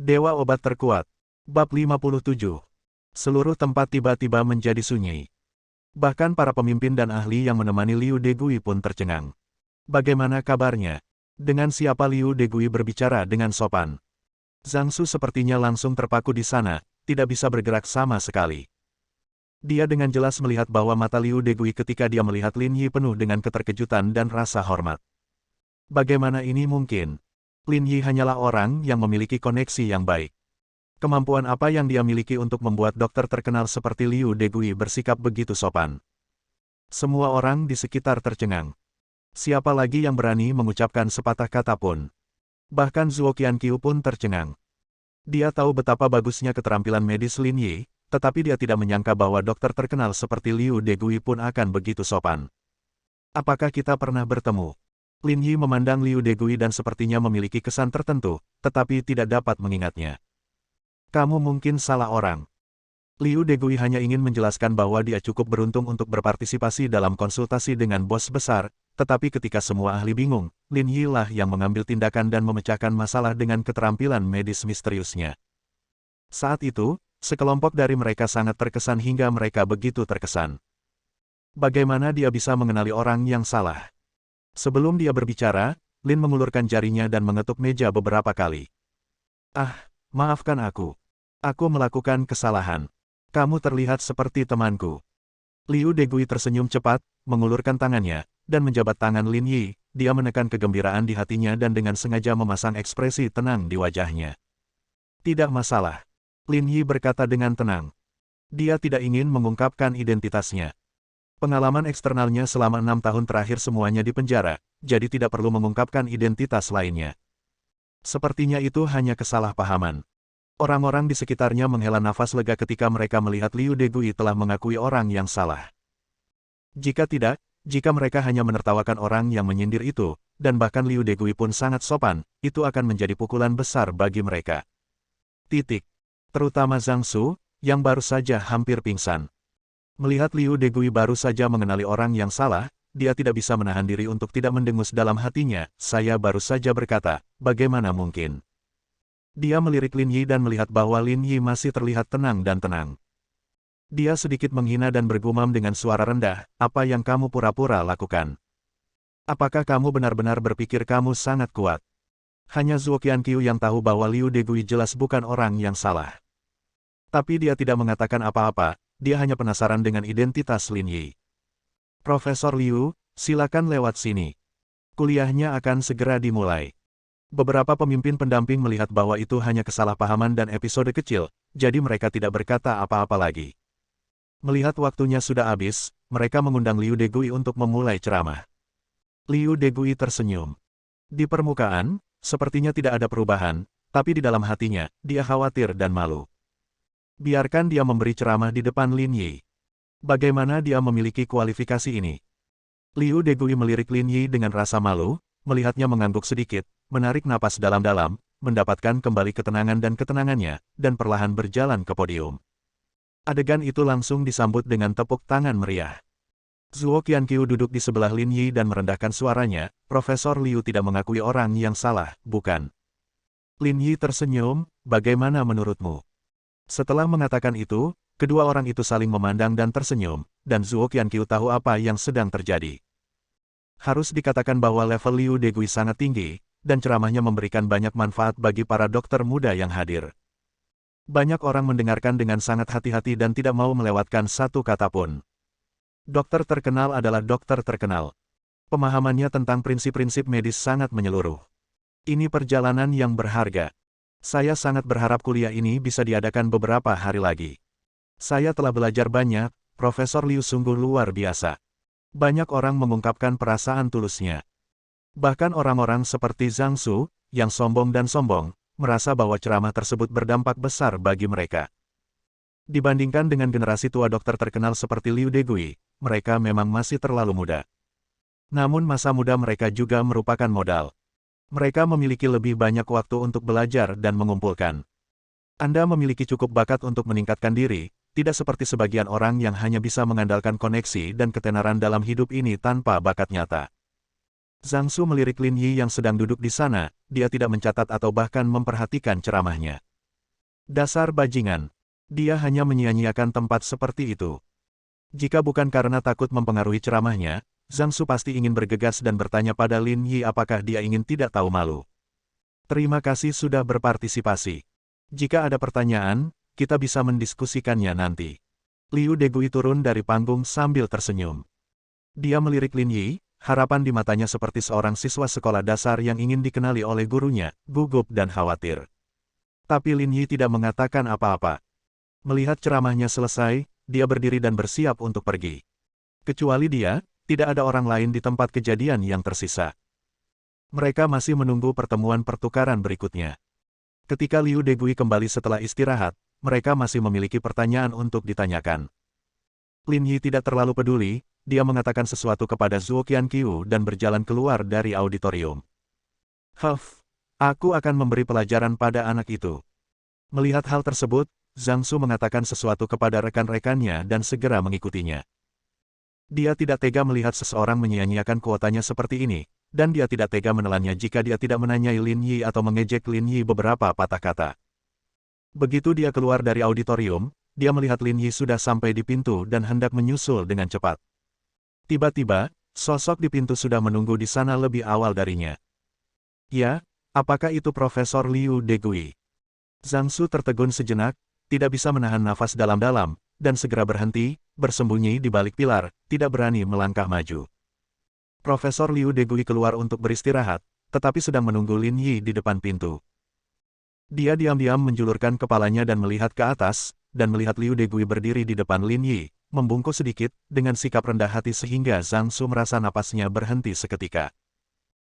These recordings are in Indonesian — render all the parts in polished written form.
Dewa Obat Terkuat. Bab 57. Seluruh tempat tiba-tiba menjadi sunyi. Bahkan para pemimpin dan ahli yang menemani Liu Degui pun tercengang. Bagaimana kabarnya? Dengan siapa Liu Degui berbicara dengan sopan? Zhang Su sepertinya langsung terpaku di sana, tidak bisa bergerak sama sekali. Dia dengan jelas melihat bahwa mata Liu Degui ketika dia melihat Lin Yi penuh dengan keterkejutan dan rasa hormat. Bagaimana ini mungkin? Lin Yi hanyalah orang yang memiliki koneksi yang baik. Kemampuan apa yang dia miliki untuk membuat dokter terkenal seperti Liu Degui bersikap begitu sopan? Semua orang di sekitar tercengang. Siapa lagi yang berani mengucapkan sepatah kata pun? Bahkan Zhuo Qianqiu pun tercengang. Dia tahu betapa bagusnya keterampilan medis Lin Yi, tetapi dia tidak menyangka bahwa dokter terkenal seperti Liu Degui pun akan begitu sopan. Apakah kita pernah bertemu? Lin Yi memandang Liu Degui dan sepertinya memiliki kesan tertentu, tetapi tidak dapat mengingatnya. Kamu mungkin salah orang. Liu Degui hanya ingin menjelaskan bahwa dia cukup beruntung untuk berpartisipasi dalam konsultasi dengan bos besar, tetapi ketika semua ahli bingung, Lin Yi lah yang mengambil tindakan dan memecahkan masalah dengan keterampilan medis misteriusnya. Saat itu, sekelompok dari mereka sangat terkesan hingga mereka begitu terkesan. Bagaimana dia bisa mengenali orang yang salah? Sebelum dia berbicara, Lin mengulurkan jarinya dan mengetuk meja beberapa kali. Ah, maafkan aku. Aku melakukan kesalahan. Kamu terlihat seperti temanku. Liu Degui tersenyum cepat, mengulurkan tangannya, dan menjabat tangan Lin Yi. Dia menekan kegembiraan di hatinya dan dengan sengaja memasang ekspresi tenang di wajahnya. Tidak masalah. Lin Yi berkata dengan tenang. Dia tidak ingin mengungkapkan identitasnya. Pengalaman eksternalnya selama 6 tahun terakhir semuanya di penjara, jadi tidak perlu mengungkapkan identitas lainnya. Sepertinya itu hanya kesalahpahaman. Orang-orang di sekitarnya menghela nafas lega ketika mereka melihat Liu Degui telah mengakui orang yang salah. Jika tidak, jika mereka hanya menertawakan orang yang menyindir itu, dan bahkan Liu Degui pun sangat sopan, itu akan menjadi pukulan besar bagi mereka. Terutama Zhang Su, yang baru saja hampir pingsan. Melihat Liu Degui baru saja mengenali orang yang salah, dia tidak bisa menahan diri untuk tidak mendengus dalam hatinya. Saya baru saja berkata, bagaimana mungkin? Dia melirik Lin Yi dan melihat bahwa Lin Yi masih terlihat tenang dan tenang. Dia sedikit menghina dan bergumam dengan suara rendah, apa yang kamu pura-pura lakukan? Apakah kamu benar-benar berpikir kamu sangat kuat? Hanya Zhuo Qianqiu yang tahu bahwa Liu Degui jelas bukan orang yang salah. Tapi dia tidak mengatakan apa-apa, dia hanya penasaran dengan identitas Lin Yi. Profesor Liu, silakan lewat sini. Kuliahnya akan segera dimulai. Beberapa pemimpin pendamping melihat bahwa itu hanya kesalahpahaman dan episode kecil, jadi mereka tidak berkata apa-apa lagi. Melihat waktunya sudah habis, mereka mengundang Liu Degui untuk memulai ceramah. Liu Degui tersenyum. Di permukaan, sepertinya tidak ada perubahan, tapi di dalam hatinya, dia khawatir dan malu. Biarkan dia memberi ceramah di depan Lin Yi. Bagaimana dia memiliki kualifikasi ini? Liu Degui melirik Lin Yi dengan rasa malu, melihatnya mengangguk sedikit, menarik napas dalam-dalam, mendapatkan kembali ketenangan dan ketenangannya, dan perlahan berjalan ke podium. Adegan itu langsung disambut dengan tepuk tangan meriah. Zhuo Qianqiu duduk di sebelah Lin Yi dan merendahkan suaranya, Profesor Liu tidak mengakui orang yang salah, bukan? Lin Yi tersenyum, bagaimana menurutmu? Setelah mengatakan itu, kedua orang itu saling memandang dan tersenyum, dan Zhuo Qianqiu tahu apa yang sedang terjadi. Harus dikatakan bahwa level Liu Degui sangat tinggi, dan ceramahnya memberikan banyak manfaat bagi para dokter muda yang hadir. Banyak orang mendengarkan dengan sangat hati-hati dan tidak mau melewatkan satu kata pun. Dokter terkenal adalah dokter terkenal. Pemahamannya tentang prinsip-prinsip medis sangat menyeluruh. Ini perjalanan yang berharga. Saya sangat berharap kuliah ini bisa diadakan beberapa hari lagi. Saya telah belajar banyak, Profesor Liu sungguh luar biasa. Banyak orang mengungkapkan perasaan tulusnya. Bahkan orang-orang seperti Zhang Su, yang sombong dan sombong, merasa bahwa ceramah tersebut berdampak besar bagi mereka. Dibandingkan dengan generasi tua dokter terkenal seperti Liu Degui, mereka memang masih terlalu muda. Namun masa muda mereka juga merupakan modal. Mereka memiliki lebih banyak waktu untuk belajar dan mengumpulkan. Anda memiliki cukup bakat untuk meningkatkan diri, tidak seperti sebagian orang yang hanya bisa mengandalkan koneksi dan ketenaran dalam hidup ini tanpa bakat nyata. Zhang Su melirik Lin Yi yang sedang duduk di sana, dia tidak mencatat atau bahkan memperhatikan ceramahnya. Dasar bajingan. Dia hanya menyia-nyiakan tempat seperti itu. Jika bukan karena takut mempengaruhi ceramahnya, Zhang Su pasti ingin bergegas dan bertanya pada Lin Yi apakah dia ingin tidak tahu malu. Terima kasih sudah berpartisipasi. Jika ada pertanyaan, kita bisa mendiskusikannya nanti. Liu Degui turun dari panggung sambil tersenyum. Dia melirik Lin Yi, harapan di matanya seperti seorang siswa sekolah dasar yang ingin dikenali oleh gurunya, gugup dan khawatir. Tapi Lin Yi tidak mengatakan apa-apa. Melihat ceramahnya selesai, dia berdiri dan bersiap untuk pergi. Kecuali dia, tidak ada orang lain di tempat kejadian yang tersisa. Mereka masih menunggu pertemuan pertukaran berikutnya. Ketika Liu Degui kembali setelah istirahat, mereka masih memiliki pertanyaan untuk ditanyakan. Lin Yi tidak terlalu peduli, dia mengatakan sesuatu kepada Zhuo Qianqiu dan berjalan keluar dari auditorium. Aku akan memberi pelajaran pada anak itu. Melihat hal tersebut, Zhang Su mengatakan sesuatu kepada rekan-rekannya dan segera mengikutinya. Dia tidak tega melihat seseorang menyia-nyiakan kuotanya seperti ini, dan dia tidak tega menelannya jika dia tidak menanyai Lin Yi atau mengejek Lin Yi beberapa patah kata. Begitu dia keluar dari auditorium, dia melihat Lin Yi sudah sampai di pintu dan hendak menyusul dengan cepat. Tiba-tiba, sosok di pintu sudah menunggu di sana lebih awal darinya. Ya, apakah itu Profesor Liu Degui? Zhang Su tertegun sejenak, tidak bisa menahan nafas dalam-dalam, dan segera berhenti, bersembunyi di balik pilar, tidak berani melangkah maju. Profesor Liu Degui keluar untuk beristirahat, tetapi sedang menunggu Lin Yi di depan pintu. Dia diam-diam menjulurkan kepalanya dan melihat ke atas, dan melihat Liu Degui berdiri di depan Lin Yi, membungkuk sedikit, dengan sikap rendah hati sehingga Zhang Su merasa napasnya berhenti seketika.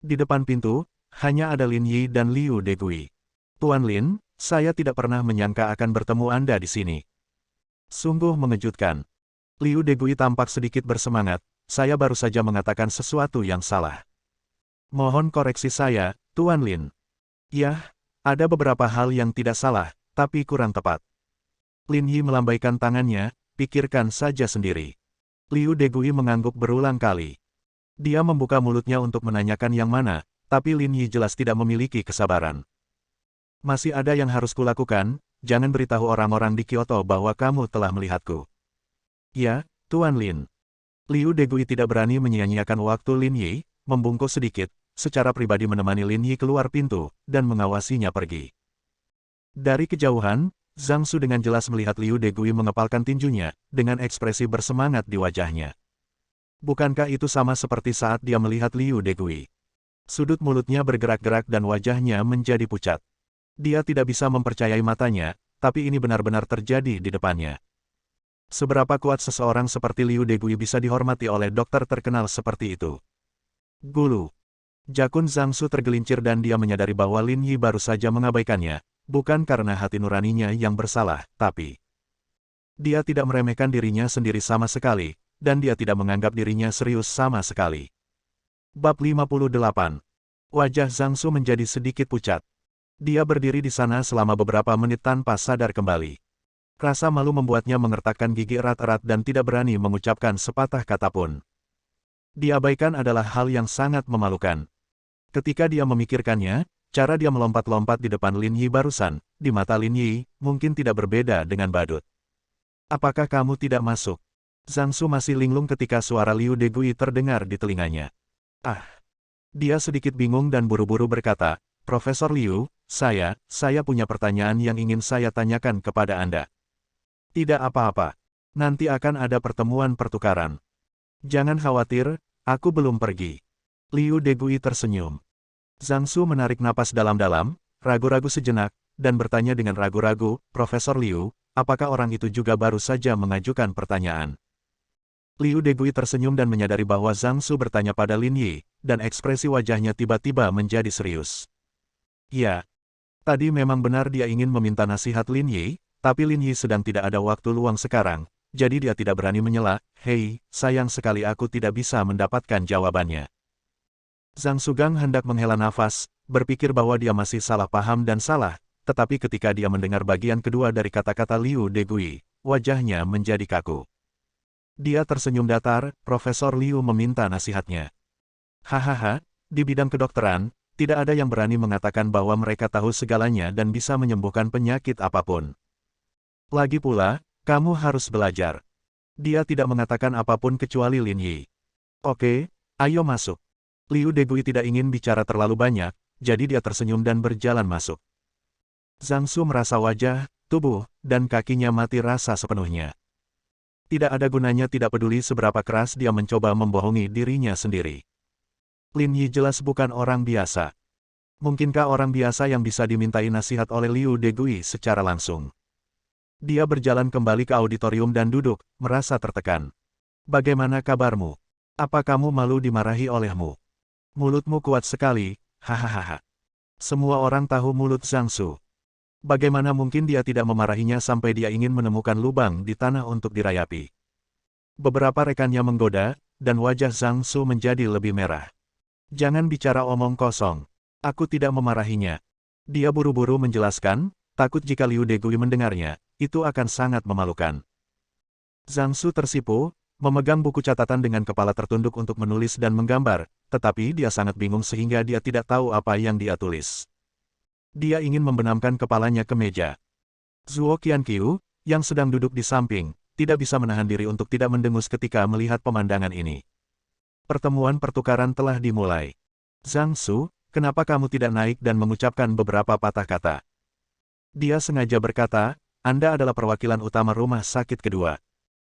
Di depan pintu, hanya ada Lin Yi dan Liu Degui. Tuan Lin, saya tidak pernah menyangka akan bertemu Anda di sini. Sungguh mengejutkan. Liu Degui tampak sedikit bersemangat, saya baru saja mengatakan sesuatu yang salah. Mohon koreksi saya, Tuan Lin. Ya, ada beberapa hal yang tidak salah, tapi kurang tepat. Lin Yi melambaikan tangannya, pikirkan saja sendiri. Liu Degui mengangguk berulang kali. Dia membuka mulutnya untuk menanyakan yang mana, tapi Lin Yi jelas tidak memiliki kesabaran. Masih ada yang harus kulakukan, jangan beritahu orang-orang di Kyoto bahwa kamu telah melihatku. Ya, Tuan Lin. Liu Degui tidak berani menyia-nyiakan waktu Lin Yi, membungkuk sedikit, secara pribadi menemani Lin Yi keluar pintu, dan mengawasinya pergi. Dari kejauhan, Zhang Su dengan jelas melihat Liu Degui mengepalkan tinjunya, dengan ekspresi bersemangat di wajahnya. Bukankah itu sama seperti saat dia melihat Liu Degui? Sudut mulutnya bergerak-gerak dan wajahnya menjadi pucat. Dia tidak bisa mempercayai matanya, tapi ini benar-benar terjadi di depannya. Seberapa kuat seseorang seperti Liu Degui bisa dihormati oleh dokter terkenal seperti itu? Gulu. Jakun Zhang Su tergelincir dan dia menyadari bahwa Lin Yi baru saja mengabaikannya, bukan karena hati nuraninya yang bersalah, tapi dia tidak meremehkan dirinya sendiri sama sekali, dan dia tidak menganggap dirinya serius sama sekali. Bab 58. Wajah Zhang Su menjadi sedikit pucat. Dia berdiri di sana selama beberapa menit tanpa sadar kembali. Rasa malu membuatnya mengertakkan gigi erat-erat dan tidak berani mengucapkan sepatah kata pun. Diabaikan adalah hal yang sangat memalukan. Ketika dia memikirkannya, cara dia melompat-lompat di depan Lin Yi barusan, di mata Lin Yi, mungkin tidak berbeda dengan badut. Apakah kamu tidak masuk? Zhang Su masih linglung ketika suara Liu Degui terdengar di telinganya. Dia sedikit bingung dan buru-buru berkata, Profesor Liu, saya punya pertanyaan yang ingin saya tanyakan kepada Anda. Tidak apa-apa. Nanti akan ada pertemuan pertukaran. Jangan khawatir, aku belum pergi. Liu Degui tersenyum. Zhang Su menarik napas dalam-dalam, ragu-ragu sejenak, dan bertanya dengan ragu-ragu, Profesor Liu, apakah orang itu juga baru saja mengajukan pertanyaan? Liu Degui tersenyum dan menyadari bahwa Zhang Su bertanya pada Lin Yi, dan ekspresi wajahnya tiba-tiba menjadi serius. Ya, tadi memang benar dia ingin meminta nasihat Lin Yi, tapi Lin Yi sedang tidak ada waktu luang sekarang, jadi dia tidak berani menyela, hei, sayang sekali aku tidak bisa mendapatkan jawabannya. Zhang Sugang hendak menghela nafas, berpikir bahwa dia masih salah paham dan salah, tetapi ketika dia mendengar bagian kedua dari kata-kata Liu Degui, wajahnya menjadi kaku. Dia tersenyum datar, Profesor Liu meminta nasihatnya. Hahaha, di bidang kedokteran, Tidak ada yang berani mengatakan bahwa mereka tahu segalanya dan bisa menyembuhkan penyakit apapun. Lagi pula, kamu harus belajar. Dia tidak mengatakan apapun kecuali Lin Yi. Oke, ayo masuk. Liu Degui tidak ingin bicara terlalu banyak, jadi dia tersenyum dan berjalan masuk. Zhang Su merasa wajah, tubuh, dan kakinya mati rasa sepenuhnya. Tidak ada gunanya tidak peduli seberapa keras dia mencoba membohongi dirinya sendiri. Lin Yi jelas bukan orang biasa. Mungkinkah orang biasa yang bisa dimintai nasihat oleh Liu Degui secara langsung? Dia berjalan kembali ke auditorium dan duduk, merasa tertekan. Bagaimana kabarmu? Apa kamu malu dimarahi olehmu? Mulutmu kuat sekali, hahaha. Semua orang tahu mulut Zhang Su. Bagaimana mungkin dia tidak memarahinya sampai dia ingin menemukan lubang di tanah untuk dirayapi? Beberapa rekannya menggoda, dan wajah Zhang Su menjadi lebih merah. Jangan bicara omong kosong. Aku tidak memarahinya. Dia buru-buru menjelaskan, takut jika Liu Degui mendengarnya, itu akan sangat memalukan. Zhang Su tersipu, memegang buku catatan dengan kepala tertunduk untuk menulis dan menggambar, tetapi dia sangat bingung sehingga dia tidak tahu apa yang dia tulis. Dia ingin membenamkan kepalanya ke meja. Zhuo Qianqiu, yang sedang duduk di samping, tidak bisa menahan diri untuk tidak mendengus ketika melihat pemandangan ini. Pertemuan pertukaran telah dimulai. Zhang Su, kenapa kamu tidak naik dan mengucapkan beberapa patah kata? Dia sengaja berkata, Anda adalah perwakilan utama rumah sakit kedua.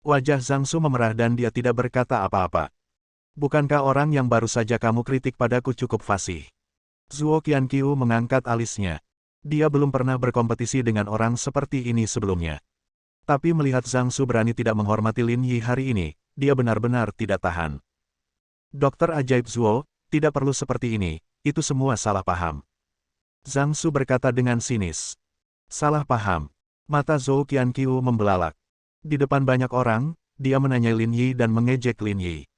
Wajah Zhang Su memerah dan dia tidak berkata apa-apa. Bukankah orang yang baru saja kamu kritik padaku cukup fasih? Zhuo Qianqiu mengangkat alisnya. Dia belum pernah berkompetisi dengan orang seperti ini sebelumnya. Tapi melihat Zhang Su berani tidak menghormati Lin Yi hari ini, dia benar-benar tidak tahan. Dokter ajaib Zhuo, tidak perlu seperti ini, itu semua salah paham. Zhang Su berkata dengan sinis. Salah paham. Mata Zhou Qianqiu membelalak. Di depan banyak orang, dia menanyai Lin Yi dan mengejek Lin Yi.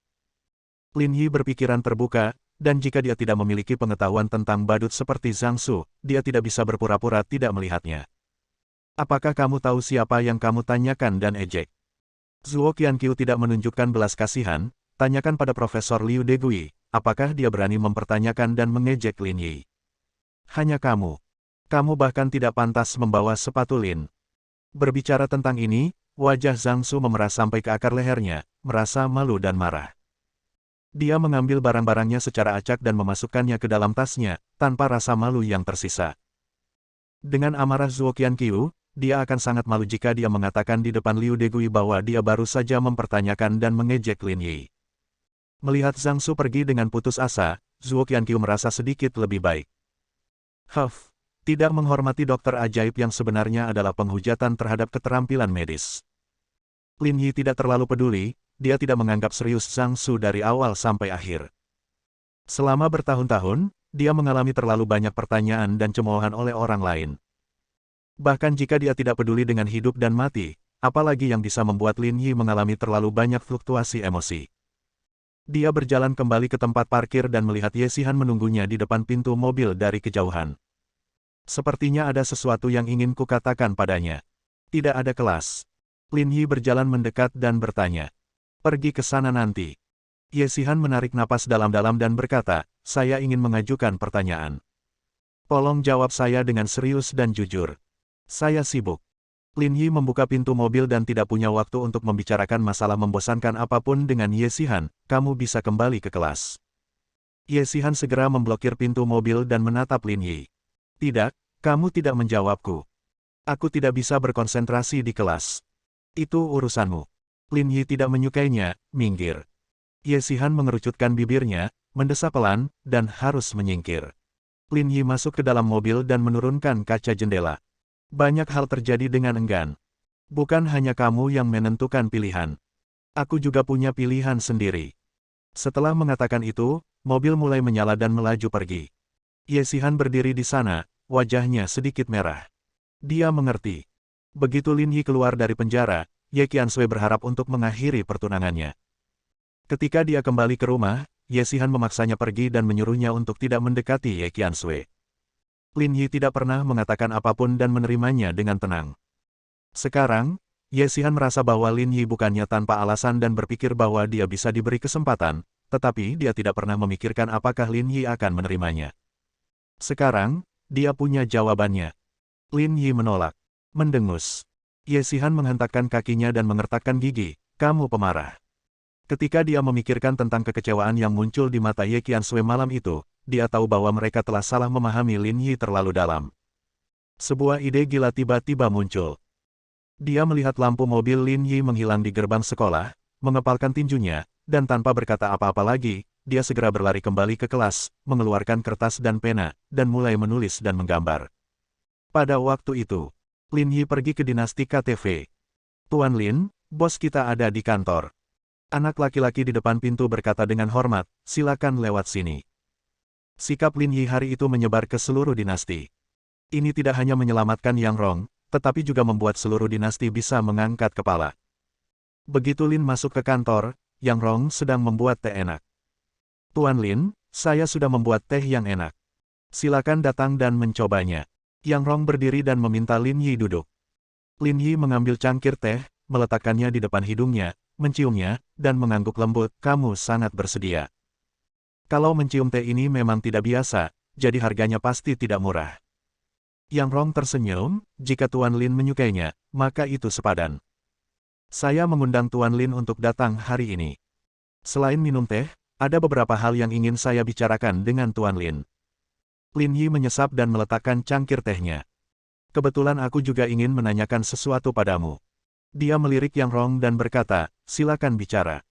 Lin Yi berpikiran terbuka, dan jika dia tidak memiliki pengetahuan tentang badut seperti Zhang Su, dia tidak bisa berpura-pura tidak melihatnya. Apakah kamu tahu siapa yang kamu tanyakan dan ejek? Zhuo Qianqiu tidak menunjukkan belas kasihan, tanyakan pada Profesor Liu Degui, apakah dia berani mempertanyakan dan mengejek Lin Yi. Hanya kamu. Kamu bahkan tidak pantas membawa sepatu Lin. Berbicara tentang ini, wajah Zhang Su memerah sampai ke akar lehernya, merasa malu dan marah. Dia mengambil barang-barangnya secara acak dan memasukkannya ke dalam tasnya, tanpa rasa malu yang tersisa. Dengan amarah Zhuo Qianqiu, dia akan sangat malu jika dia mengatakan di depan Liu Degui bahwa dia baru saja mempertanyakan dan mengejek Lin Yi. Melihat Zhang Su pergi dengan putus asa, Zhuo Qianqiu merasa sedikit lebih baik. Tidak menghormati dokter ajaib yang sebenarnya adalah penghujatan terhadap keterampilan medis. Lin Yi tidak terlalu peduli, dia tidak menganggap serius Zhang Su dari awal sampai akhir. Selama bertahun-tahun, dia mengalami terlalu banyak pertanyaan dan cemoohan oleh orang lain. Bahkan jika dia tidak peduli dengan hidup dan mati, apalagi yang bisa membuat Lin Yi mengalami terlalu banyak fluktuasi emosi. Dia berjalan kembali ke tempat parkir dan melihat Ye Xihan menunggunya di depan pintu mobil dari kejauhan. Sepertinya ada sesuatu yang ingin kukatakan padanya. Tidak ada kelas. Lin Yi berjalan mendekat dan bertanya. Pergi ke sana nanti. Ye Xihan menarik napas dalam-dalam dan berkata, saya ingin mengajukan pertanyaan. Tolong jawab saya dengan serius dan jujur. Saya sibuk. Lin Yi membuka pintu mobil dan tidak punya waktu untuk membicarakan masalah membosankan apapun dengan Ye Xihan, kamu bisa kembali ke kelas. Ye Xihan segera memblokir pintu mobil dan menatap Lin Yi. Tidak, kamu tidak menjawabku. Aku tidak bisa berkonsentrasi di kelas. Itu urusanmu. Lin Yi tidak menyukainya, minggir. Ye Xihan mengerucutkan bibirnya, mendesah pelan, dan harus menyingkir. Lin Yi masuk ke dalam mobil dan menurunkan kaca jendela. Banyak hal terjadi dengan enggan. Bukan hanya kamu yang menentukan pilihan. Aku juga punya pilihan sendiri. Setelah mengatakan itu, mobil mulai menyala dan melaju pergi. Ye Xihan berdiri di sana, wajahnya sedikit merah. Dia mengerti. Begitu Lin Yi keluar dari penjara, Ye Qiansui berharap untuk mengakhiri pertunangannya. Ketika dia kembali ke rumah, Ye Xihan memaksanya pergi dan menyuruhnya untuk tidak mendekati Ye Qiansui. Lin Yi tidak pernah mengatakan apapun dan menerimanya dengan tenang. Sekarang, Ye Xihan merasa bahwa Lin Yi bukannya tanpa alasan dan berpikir bahwa dia bisa diberi kesempatan, tetapi dia tidak pernah memikirkan apakah Lin Yi akan menerimanya. Sekarang, dia punya jawabannya. Lin Yi menolak. Mendengus. Ye Xihan menghentakkan kakinya dan mengertakkan gigi. Kamu pemarah. Ketika dia memikirkan tentang kekecewaan yang muncul di mata Ye Qiansui malam itu, dia tahu bahwa mereka telah salah memahami Lin Yi terlalu dalam. Sebuah ide gila tiba-tiba muncul. Dia melihat lampu mobil Lin Yi menghilang di gerbang sekolah, mengepalkan tinjunya, dan tanpa berkata apa-apa lagi, dia segera berlari kembali ke kelas, mengeluarkan kertas dan pena, dan mulai menulis dan menggambar. Pada waktu itu, Lin Yi pergi ke dinasti KTV. Tuan Lin, bos kita ada di kantor. Anak laki-laki di depan pintu berkata dengan hormat, silakan lewat sini. Sikap Lin Yi hari itu menyebar ke seluruh dinasti. Ini tidak hanya menyelamatkan Yang Rong, tetapi juga membuat seluruh dinasti bisa mengangkat kepala. Begitu Lin masuk ke kantor, Yang Rong sedang membuat teh enak. Tuan Lin, saya sudah membuat teh yang enak. Silakan datang dan mencobanya. Yang Rong berdiri dan meminta Lin Yi duduk. Lin Yi mengambil cangkir teh, meletakkannya di depan hidungnya, menciumnya, dan mengangguk lembut, kamu sangat bersedia. Kalau mencium teh ini memang tidak biasa, jadi harganya pasti tidak murah. Yang Rong tersenyum, jika Tuan Lin menyukainya, maka itu sepadan. Saya mengundang Tuan Lin untuk datang hari ini. Selain minum teh, ada beberapa hal yang ingin saya bicarakan dengan Tuan Lin. Lin Yi menyesap dan meletakkan cangkir tehnya. Kebetulan aku juga ingin menanyakan sesuatu padamu. Dia melirik Yang Rong dan berkata, silakan bicara.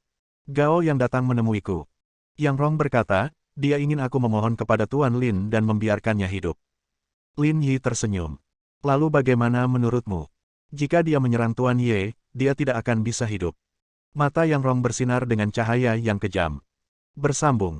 Gao yang datang menemuiku. Yang Rong berkata, dia ingin aku memohon kepada Tuan Lin dan membiarkannya hidup. Lin Yi tersenyum. Lalu bagaimana menurutmu? Jika dia menyerang Tuan Ye, dia tidak akan bisa hidup. Mata Yang Rong bersinar dengan cahaya yang kejam. Bersambung.